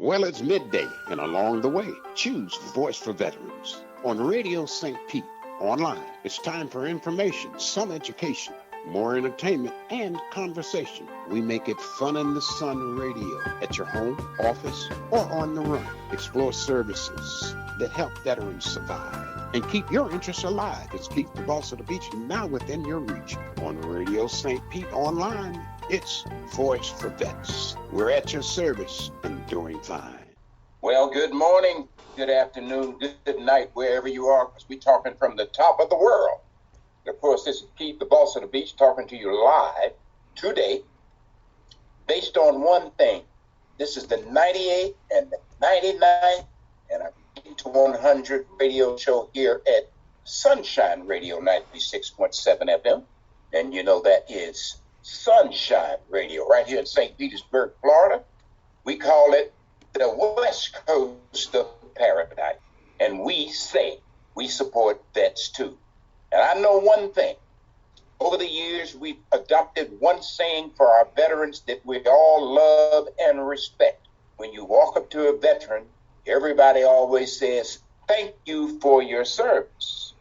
Well, it's midday, and along the way, choose Voice for Veterans on Radio St. Pete online. It's time for information, some education, more entertainment, and conversation. We make it fun in the sun radio at your home, office, or on the run. Explore services that help veterans survive and keep your interests alive. It's Keep the Boss of the Beach now within your reach on Radio St. Pete online. It's Voice for Vets. We're at your service and doing fine. Well, good morning, good afternoon, good night, wherever you are, because we're talking from the top of the world. And of course, this is Keith, the Boss of the Beach, talking to you live today based on one thing. This is the 98 and the 99 and a to 100 radio show here at Sunshine Radio 96.7 FM. And you know that is Sunshine Radio right here in St. Petersburg, Florida. We call it the West Coast of Paradise. And we say we support vets too. And I know one thing. Over the years, we've adopted one saying for our veterans that we all love and respect. When you walk up to a veteran, everybody always says, "Thank you for your service."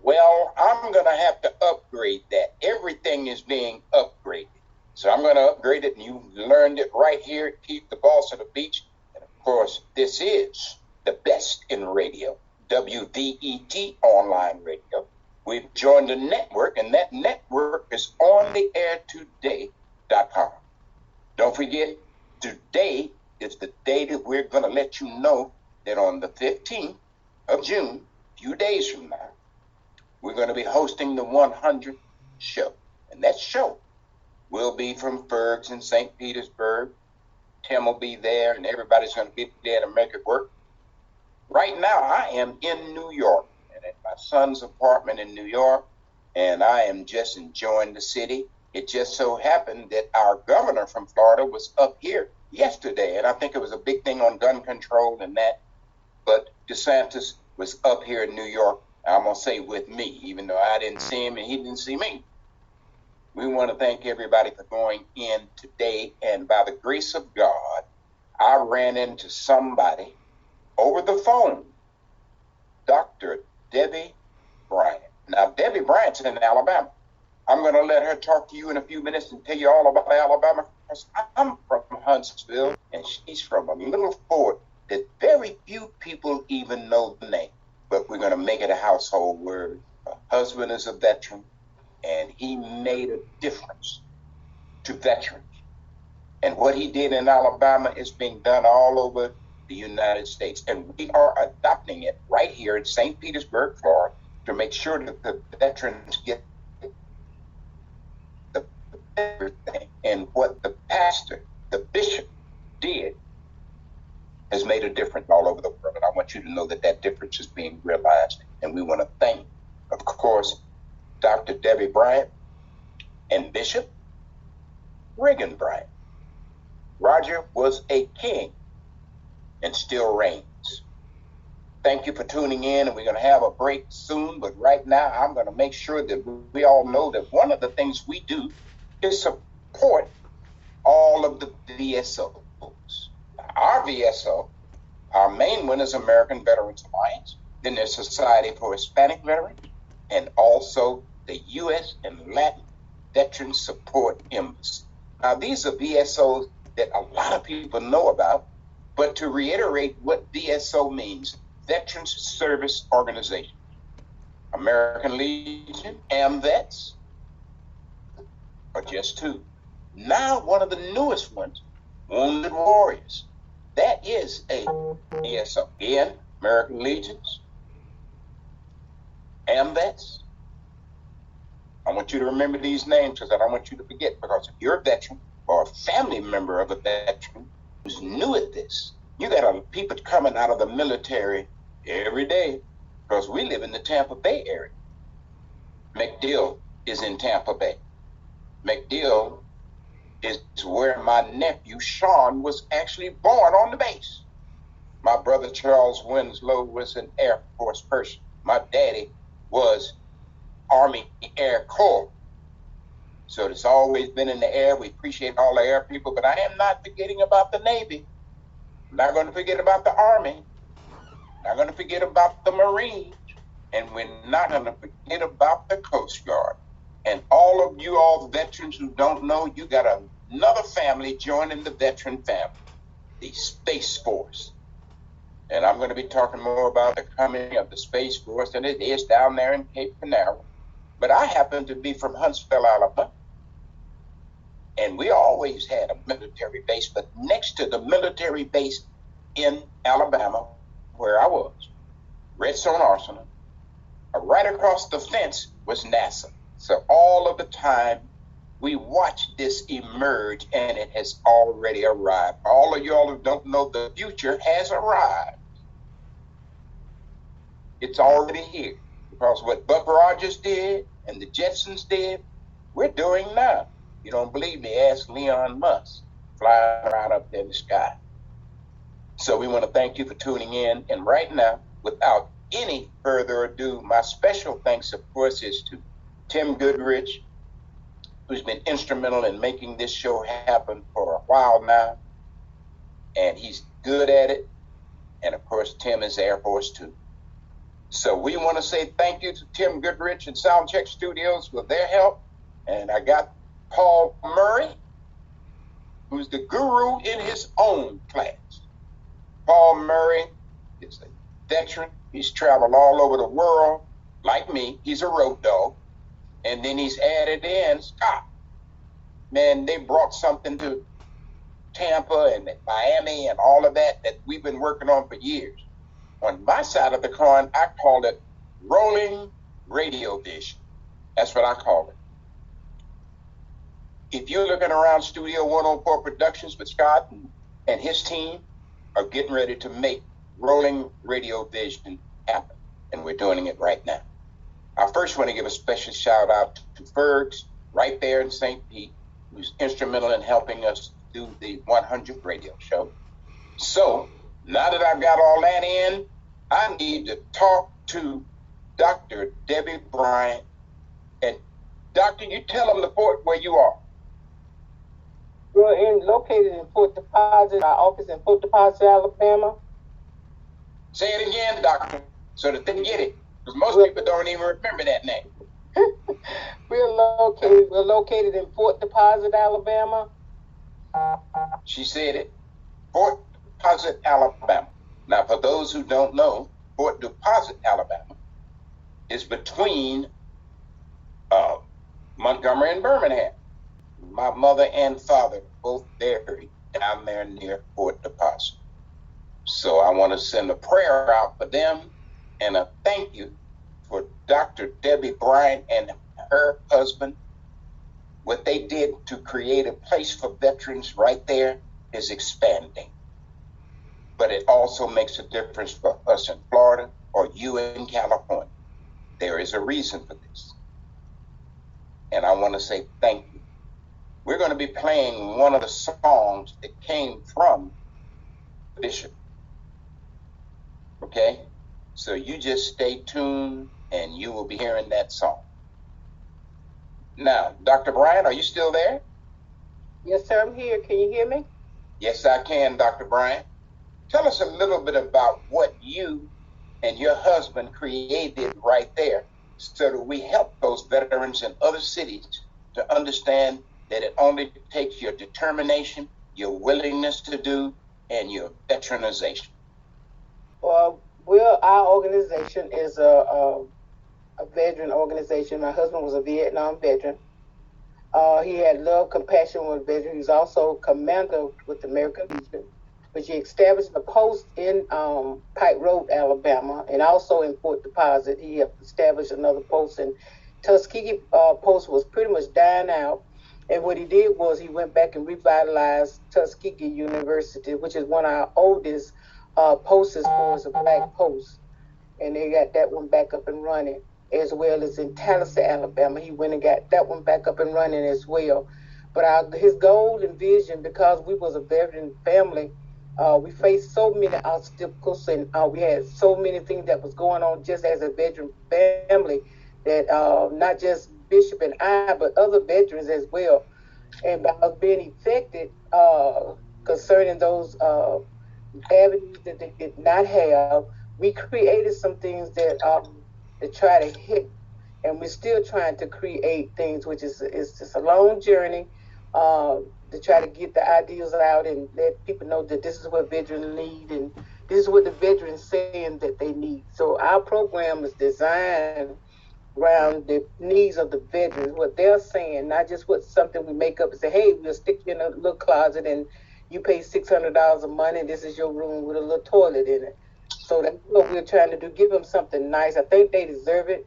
Well, I'm going to have to upgrade that. Everything is being upgraded. So I'm going to upgrade it, and you learned it right here at Keep the Boss of the Beach. And of course, this is the best in radio, WVET online radio. We've joined a network, and that network is ontheairtoday.com. Don't forget, today is the day that we're going to let you know that on the 15th of June, a few days from now, we're going to be hosting the 100th show. And that show will be from Fergs in St. Petersburg. Tim will be there, and everybody's going to be there to make it work. Right now, I am in New York, and at my son's apartment in New York, and I am just enjoying the city. It just so happened that our governor from Florida was up here yesterday, and I think it was a big thing on gun control and that, but DeSantis was up here in New York, I'm going to say with me, even though I didn't see him and he didn't see me. We want to thank everybody for going in today, and by the grace of God, I ran into somebody over the phone, Dr. Debbie Bryant. Now, Debbie Bryant's in Alabama. I'm going to let her talk to you in a few minutes and tell you all about Alabama. I'm from Huntsville, and she's from a little fort that very few people even know the name. But we're going to make it a household word. Her husband is a veteran, and he made a difference to veterans. And what he did in Alabama is being done all over the United States. And we are adopting it right here in St. Petersburg, Florida, to make sure that the veterans get everything. And what the pastor, the bishop, did has made a difference all over the world. And I want you to know that that difference is being realized. And we want to thank, of course, Dr. Debbie Bryant and Bishop Reagan Bryant. Roger was a king and still reigns. Thank you for tuning in, and we're going to have a break soon. But right now, I'm going to make sure that we all know that one of the things we do is support all of the VSOs. Our VSO, our main one is American Veterans Alliance, then there's Society for Hispanic Veterans, and also the U.S. and Latin Veterans Support Embassy. Now, these are VSOs that a lot of people know about, but to reiterate what VSO means, Veterans Service Organization. American Legion, AMVETS, are just two. Now, one of the newest ones, Wounded Warriors. That is a VSO. Again, American Legions, AMVETS. I want you to remember these names because I don't want you to forget, because if you're a veteran or a family member of a veteran who's new at this, you got people coming out of the military every day because we live in the Tampa Bay area. MacDill is in Tampa Bay. MacDill is where my nephew Sean was actually born on the base. My brother Charles Winslow was an Air Force person. My daddy was Army Air Corps. So it's always been in the air. We appreciate all the air people, but I am not forgetting about the Navy. I'm not going to forget about the Army. Not going to forget about the Marines. And we're not going to forget about the Coast Guard. And all of you all veterans who don't know, you got another family joining the veteran family, the Space Force. And I'm going to be talking more about the coming of the Space Force than it is down there in Cape Canaveral. But I happen to be from Huntsville, Alabama. And we always had a military base, but next to the military base in Alabama, where I was, Redstone Arsenal, right across the fence was NASA. So all of the time, we watched this emerge, and it has already arrived. All of y'all who don't know, the future has arrived. It's already here. Because what Buck Rogers did and the Jetsons did, we're doing now. You don't believe me? Ask Leon Musk, flying around up there in the sky. So we want to thank you for tuning in. And right now, without any further ado, my special thanks, of course, is to Tim Goodrich, who's been instrumental in making this show happen for a while now. And he's good at it. And of course, Tim is Air Force too. So we want to say thank you to Tim Goodrich and Soundcheck Studios for their help. And I got Paul Murray, who's the guru in his own class. Paul Murray is a veteran. He's traveled all over the world, like me. He's a road dog. And then he's added in Scott. Man, they brought something to Tampa and Miami and all of that we've been working on for years. On my side of the coin, I call it rolling radio vision. That's what I call it. If you're looking around Studio 104 Productions with Scott and his team are getting ready to make rolling radio vision happen. And we're doing it right now. I first want to give a special shout out to Fergs right there in St. Pete, who's instrumental in helping us do the 100 radio show. So now that I've got all that in, I need to talk to Dr. Debbie Bryant. And Doctor, you tell them the fort where you are. We're located in Fort Deposit, our office in Fort Deposit, Alabama. Say it again, Doctor, so that they get it. Because most people don't even remember that name. We're located in Fort Deposit, Alabama. She said it. Fort Deposit, Alabama. Now, for those who don't know, Fort Deposit, Alabama is between Montgomery and Birmingham. My mother and father both buried down there near Fort Deposit. So I want to send a prayer out for them and a thank you for Dr. Debbie Bryant and her husband. What they did to create a place for veterans right there is expanding. But it also makes a difference for us in Florida or you in California. There is a reason for this. And I want to say thank you. We're going to be playing one of the songs that came from Bishop. Okay? So you just stay tuned and you will be hearing that song. Now, Dr. Bryant, are you still there? Yes, sir, I'm here. Can you hear me? Yes, I can, Dr. Bryant. Tell us a little bit about what you and your husband created right there so that we help those veterans in other cities to understand that it only takes your determination, your willingness to do, and your veteranization. Well, our organization is a veteran organization. My husband was a Vietnam veteran. He had love, compassion with veterans. He was also commander with the American Legion, which he established a post in Pike Road, Alabama, and also in Fort Deposit. He established another post in Tuskegee. Post was pretty much dying out. And what he did was he went back and revitalized Tuskegee University, which is one of our oldest posts as far as a black post. And they got that one back up and running, as well as in Tallahassee, Alabama. He went and got that one back up and running as well. But his goal and vision, because we was a veteran family, we faced so many obstacles and we had so many things that was going on just as a veteran family that not just Bishop and I, but other veterans as well. And by us being affected concerning those avenues that they did not have. We created some things that try to hit, and we're still trying to create things, which is just a long journey to try to get the ideas out and let people know that this is what veterans need and this is what the veterans saying that they need. So our program is designed around the needs of the veterans, what they're saying, not just what something we make up and say, hey, we'll stick you in a little closet and you pay $600 a month and this is your room with a little toilet in it. So that's what we're trying to do, give them something nice. I think they deserve it.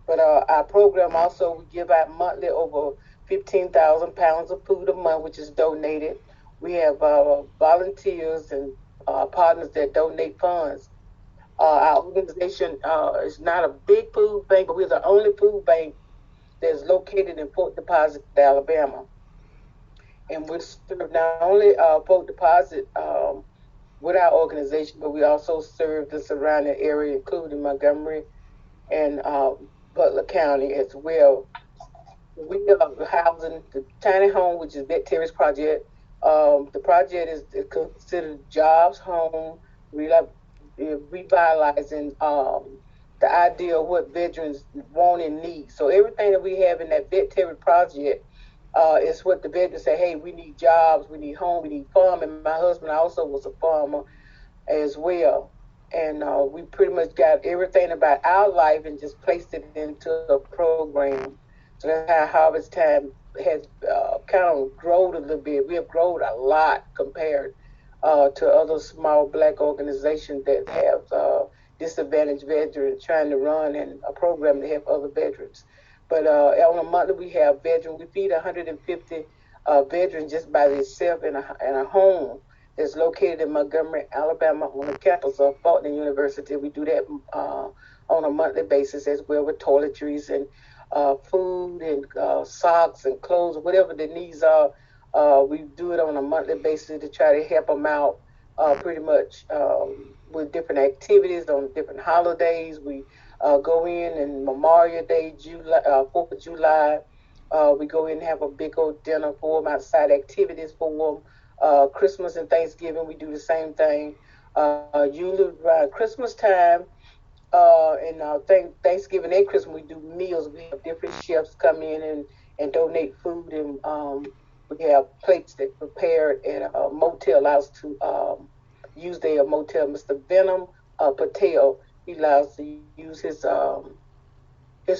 But our program also, we give out monthly over 15,000 pounds of food a month, which is donated. We have volunteers and partners that donate funds. Our organization is not a big food bank, but we're the only food bank that's located in Fort Deposit, Alabama. And we serve not only Fort Deposit with our organization, but we also serve the surrounding area, including Montgomery and Butler County as well. We are housing the tiny home, which is Vet Terry's project. The project is considered jobs, home, revitalizing the idea of what veterans want and need. So everything that we have in that Vet Terry project is what the veterans say, hey, we need jobs, we need home, we need farm. And my husband also was a farmer as well. And we pretty much got everything about our life and just placed it into a program. So that's how Harvest Time has kind of grown a little bit. We have grown a lot compared to other small black organizations that have disadvantaged veterans trying to run and a program to help other veterans. But on a monthly, we have veterans. We feed 150 veterans just by themselves in a home that's located in Montgomery, Alabama, on the campus of Faulkner University. We do that on a monthly basis as well with toiletries and food and socks and clothes, whatever the needs are. We do it on a monthly basis to try to help them out pretty much with different activities on different holidays. We go in and Memorial Day, 4th of July, we go in and have a big old dinner for them, outside activities for them. Christmas and Thanksgiving, we do the same thing. Usually around Christmas time and Thanksgiving and Christmas, we do meals. We have different chefs come in and donate food, and we have plates that prepared at a motel allows to use their motel. Mr. Venom Patel, he allows to use his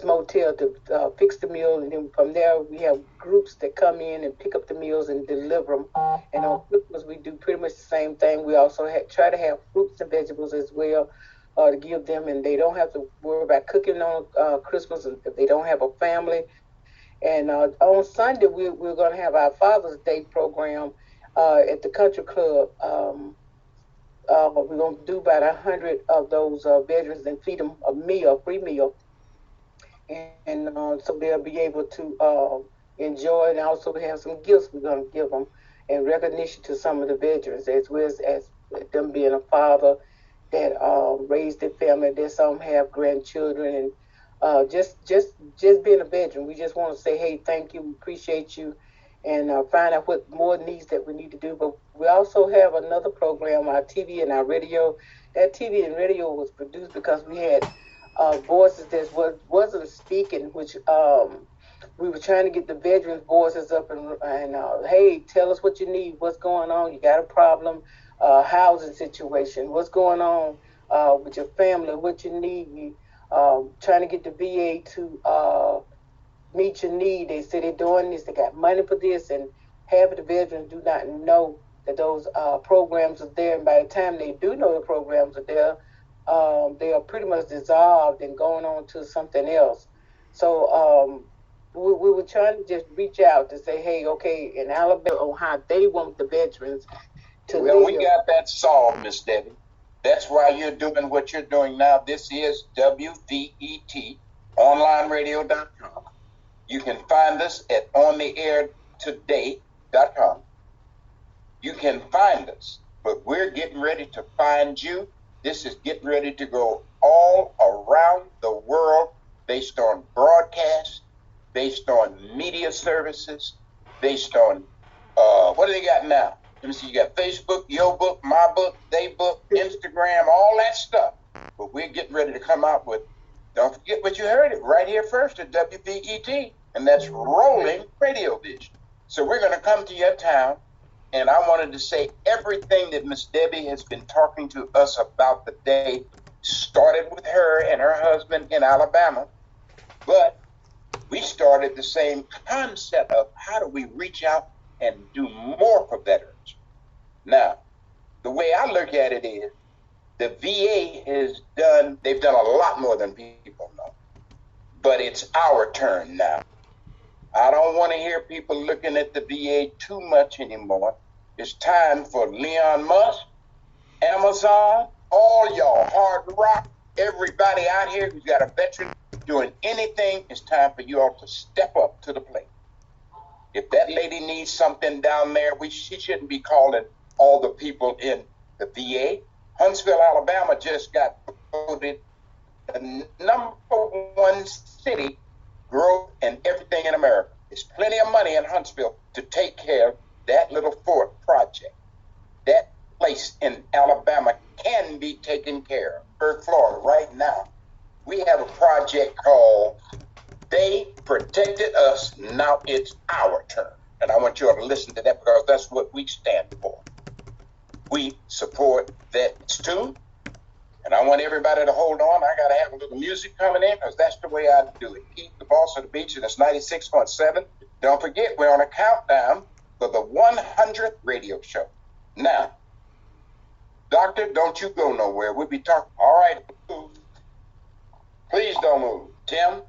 motel to fix the meal, and then from there we have groups that come in and pick up the meals and deliver them. And on Christmas we do pretty much the same thing. We also try to have fruits and vegetables as well to give them, and they don't have to worry about cooking on Christmas if they don't have a family. And on Sunday we're going to have our Father's Day program at the Country Club. We're going to do about 100 of those veterans and feed them a free meal, and so they'll be able to enjoy. And also we have some gifts we're going to give them in recognition to some of the veterans, as well as them being a father that raised their family. There's some have grandchildren, and just being a veteran. We just want to say, hey, thank you, we appreciate you, and find out what more needs that we need to do. But we also have another program, our TV and our radio. That TV and radio was produced because we had voices that wasn't speaking, which we were trying to get the veterans' voices up and hey, tell us what you need, what's going on, you got a problem, housing situation, what's going on with your family, what you need. We trying to get the VA to meet your need. They say they're doing this, they got money for this, and half of the veterans do not know that those programs are there. And by the time they do know the programs are there, they are pretty much dissolved and going on to something else. So we were trying to just reach out to say, hey, okay, in Alabama, on how they want the veterans to live. Well, we got that solved, Miss Debbie. That's why you're doing what you're doing now. This is WVET, onlineradio.com. You can find us at ontheairtoday.com. You can find us, but we're getting ready to find you. This is getting ready to go all around the world based on broadcast, based on media services, based on, what do they got now? Let me see, you got Facebook, your book, my book, they book, Instagram, all that stuff. But we're getting ready to come out with, don't forget what you heard it right here first at WVET, and that's Rolling Radio Vision. So we're going to come to your town, and I wanted to say everything that Miss Debbie has been talking to us about today started with her and her husband in Alabama, but we started the same concept of how do we reach out and do more for veterans. Now, the way I look at it is the VA they've done a lot more than people know, but it's our turn now. I don't want to hear people looking at the VA too much anymore. It's time for Leon Musk, Amazon, all y'all, Hard Rock, everybody out here who's got a veteran doing anything, it's time for you all to step up to the plate. If that lady needs something down there, she shouldn't be calling all the people in the VA. Huntsville, Alabama just got voted the #1 city, growth and everything in America. There's plenty of money in Huntsville to take care of that little fort project. That place in Alabama can be taken care of. Florida, right now, we have a project called They Protected Us, Now It's Our Turn. And I want you all to listen to that because that's what we stand for. We support vets too. And I want everybody to hold on. I got to have a little music coming in because that's the way I do it. Keith, the boss of the beach, and it's 96.7. Don't forget, we're on a countdown for the 100th radio show. Now, Doctor, don't you go nowhere. We'll be talking. All right. Please don't move. Tim,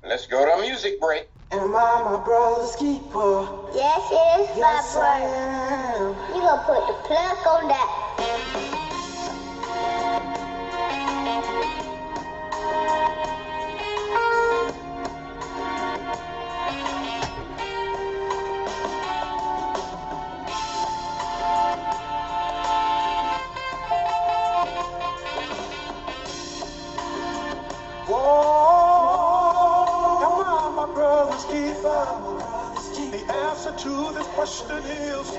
let's go to a music break. Am I my brother's keeper? Yes, it is Yes, my I brother. am. You gonna put the plug on that. The answer to this question is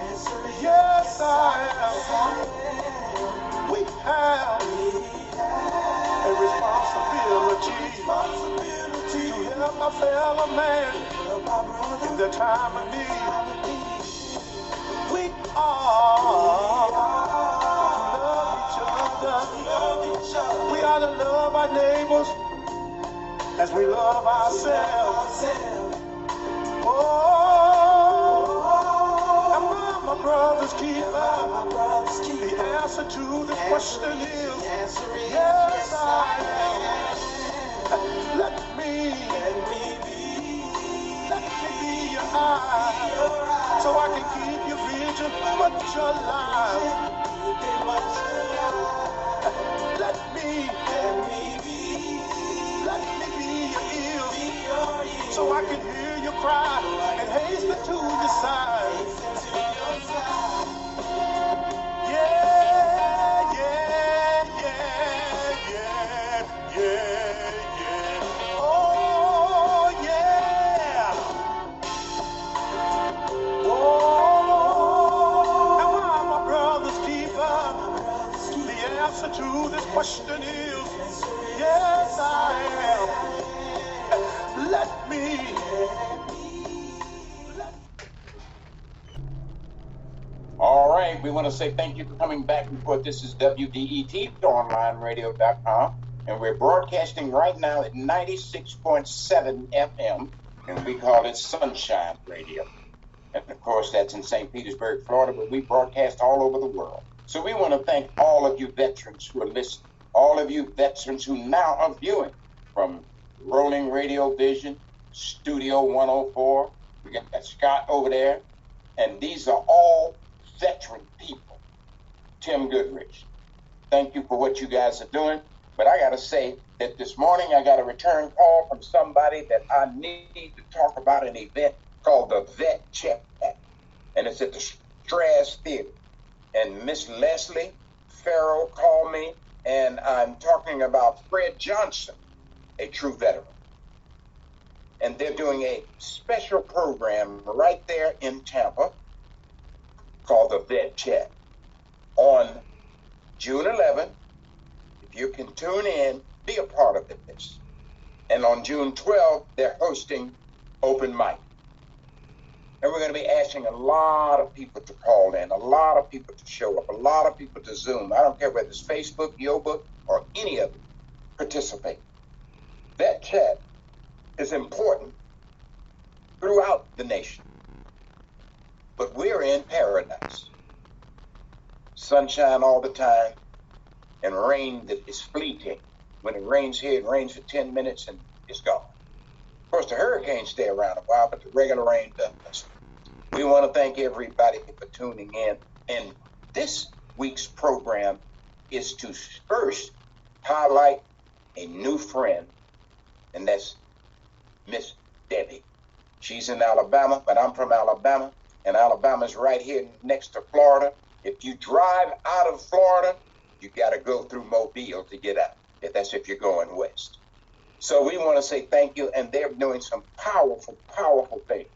yes, I am. We have a responsibility to help my fellow man in the time of need. We are to love each other. We are to love our neighbors as we love ourselves. Am I my brother's keeper? The answer to this question is yes, I am. Let me be your eye, so I can keep your vision much alive. Let me be your ears, so I can hear you cry and hasten to your side. Yeah, yeah, yeah, yeah, yeah, yeah. Oh, yeah. Oh, am I my brother's keeper? The answer to this question is yes, I am. Let me. All right, we want to say thank you for coming back and forth. This is WVET, onlineradio.com, and we're broadcasting right now at 96.7 FM, and we call it Sunshine Radio. And of course, that's in St. Petersburg, Florida, but we broadcast all over the world. So we want to thank all of you veterans who are listening, all of you veterans who now are viewing from Rolling Radio Vision, Studio 104. We got Scott over there, and these are all veteran people. Tim Goodrich, thank you for what you guys are doing. But I got to say that this morning I got a return call from somebody that I need to talk about an event called the Vet Chat. And it's at the Straz Theater. And Miss Leslie Farrell called me, and I'm talking about Fred Johnson, a true veteran. And they're doing a special program right there in Tampa called the Vet Chat. On June 11th, if you can tune in, be a part of this. And on June 12th, they're hosting open mic. And we're going to be asking a lot of people to call in, a lot of people to show up, a lot of people to Zoom. I don't care whether it's Facebook, Yobook, or any of it. Participate. That chat is important throughout the nation. But we're in paradise. Sunshine all the time and rain that is fleeting. When it rains here, it rains for 10 minutes and it's gone. Of course, the hurricanes stay around a while, but the regular rain doesn't. We want to thank everybody for tuning in. And this week's program is to first highlight a new friend, and that's Miss Debbie. She's in Alabama, but I'm from Alabama, and Alabama's right here next to Florida. If you drive out of Florida, you got to go through Mobile to get out. That's if you're going west. So we want to say thank you, and they're doing some powerful, powerful things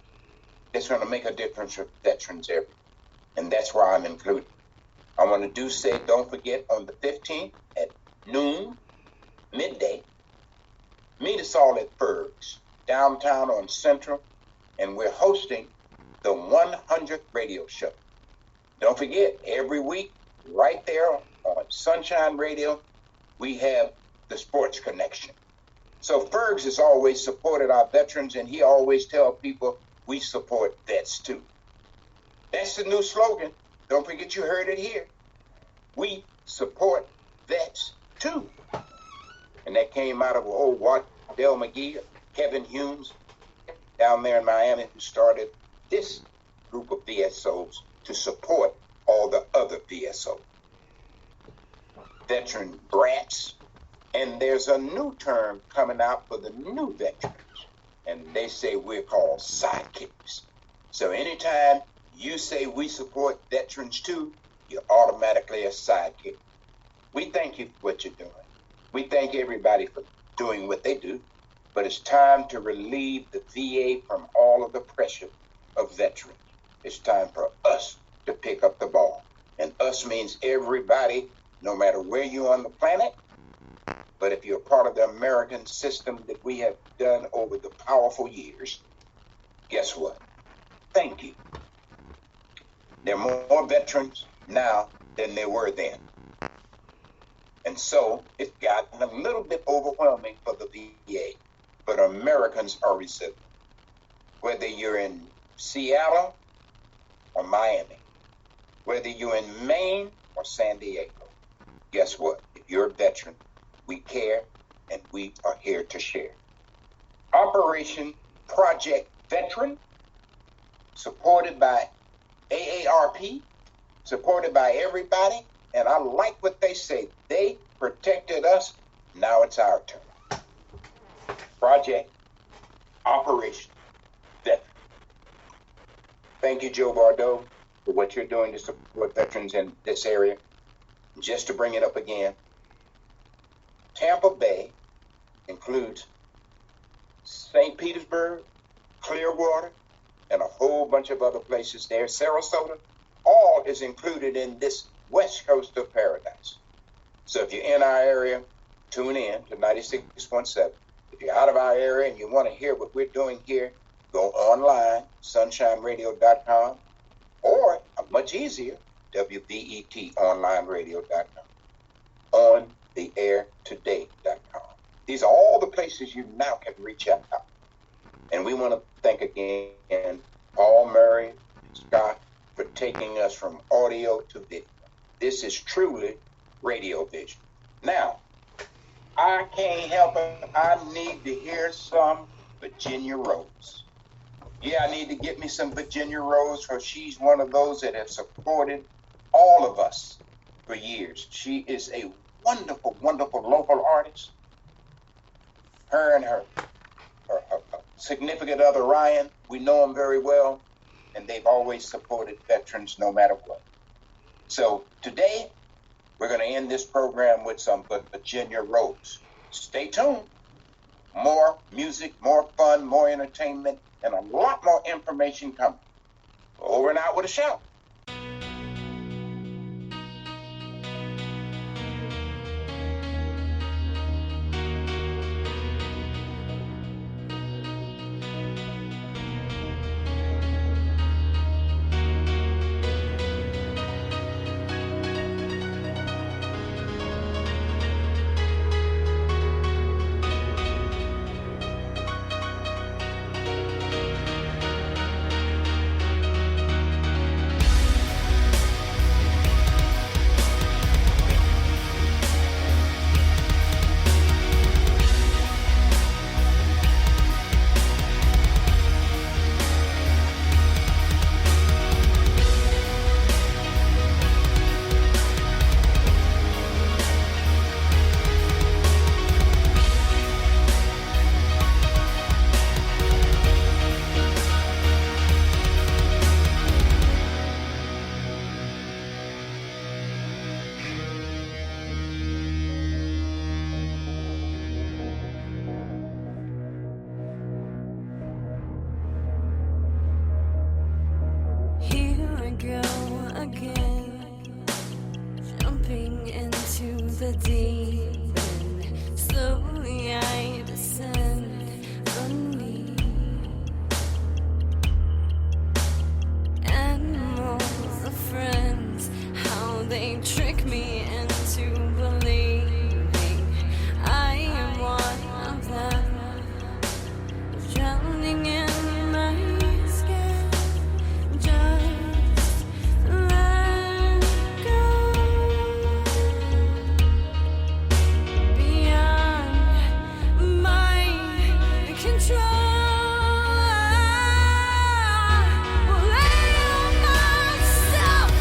that's going to make a difference for veterans everywhere, and that's why I'm included. I want to say, don't forget, on the 15th at noon, midday, meet us all at Berg's, downtown on Central, and we're hosting the 100th radio show. Don't forget, every week, right there on Sunshine Radio, we have the Sports Connection. So Fergs has always supported our veterans, and he always tells people we support vets too. That's the new slogan. Don't forget you heard it here. We support vets too. And that came out of old Waddell McGee, Kevin Humes, down there in Miami, who started this group of VSOs to support all the other VSOs. Veteran brats. And there's a new term coming out for the new veterans. And they say we're called sidekicks. So anytime you say we support veterans too, you're automatically a sidekick. We thank you for what you're doing. We thank everybody for doing what they do. But it's time to relieve the VA from all of the pressure of veterans. It's time for us to pick up the ball. And us means everybody, no matter where you're on the planet. But if you're part of the American system that we have done over the powerful years, guess what? Thank you. There are more veterans now than there were then. And so it's gotten a little bit overwhelming for the VA. But Americans are resilient. Whether you're in Seattle or Miami, whether you're in Maine or San Diego, guess what? If you're a veteran, we care, and we are here to share. Operation Project Veteran, supported by AARP, supported by everybody, and I like what they say. They protected us, now it's our turn. Project Operation Veteran. Thank you, Joe Bardo, for what you're doing to support veterans in this area. Just to bring it up again, Tampa Bay includes St. Petersburg, Clearwater, and a whole bunch of other places there. Sarasota, all is included in this west coast of paradise. So if you're in our area, tune in to 96.7. If you're out of our area and you want to hear what we're doing here, go online, sunshineradio.com, or much easier, WVETonlineradio.com. On the air today.com. These are all the places you now can reach out. And we want to thank again Paul Murray and Scott for taking us from audio to video. This is truly radio vision. Now, I can't help it. I need to hear some Virginia Rose. Yeah, I need to get me some Virginia Rose, for she's one of those that have supported all of us for years. She is a wonderful, wonderful local artist. Her and her significant other, Ryan, we know them very well, and they've always supported veterans no matter what. So today, we're going to end this program with some Virginia Rose. Stay tuned. More music, more fun, more entertainment, and a lot more information coming. Over and out with a shout. the deep end. Slowly I descend beneath. Animals are friends, how they trick me into believing I am one of them, drowning in my skin. Just let go. Beyond my control. Will lay myself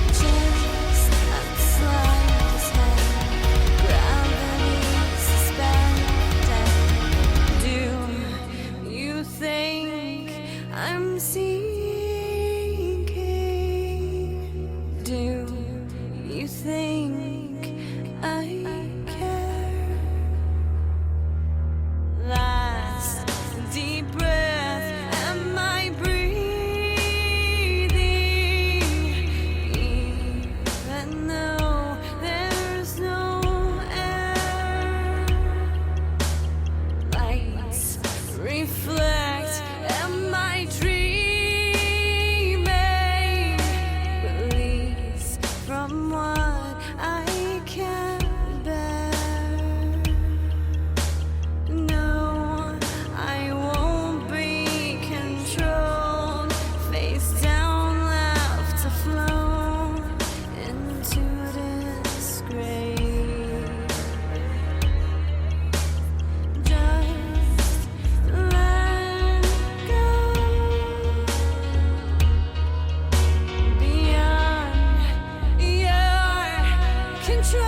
just a slightest hand, gravity suspended. Do you think I'm sinking? Do you think I care? Last deep breath, am I breathing? Even though there's no air, lights reflect, am I dreaming? Release from what I can't bear. No, I won't be controlled. Face down, left to float into disgrace. Just let go. Beyond your control.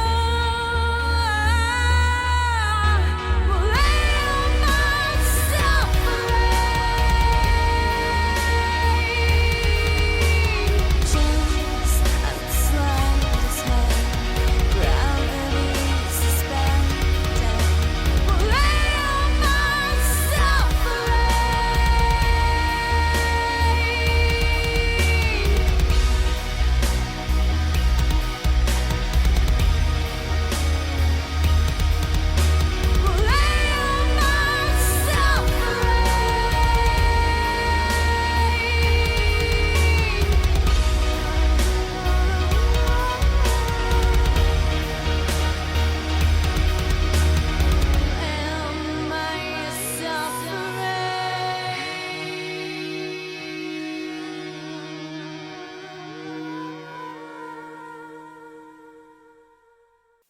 Will lay myself just a slightest hand, gravity suspended. Will lay myself will lay myself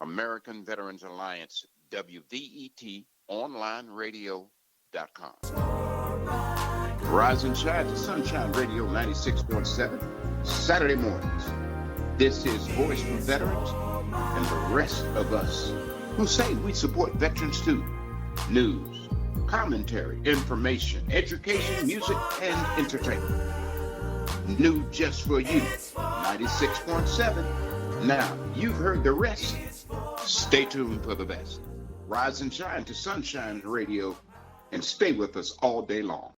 American Veterans Alliance, WVET, onlineradio.com. Rise and shine to Sunshine Radio 96.7, Saturday mornings. This is Voice for Veterans and the rest of us who say we support veterans too. News, commentary, information, education, music, and entertainment. New just for you, 96.7. Now, you've heard the rest. Stay tuned for the best. Rise and shine to Sunshine Radio and stay with us all day long.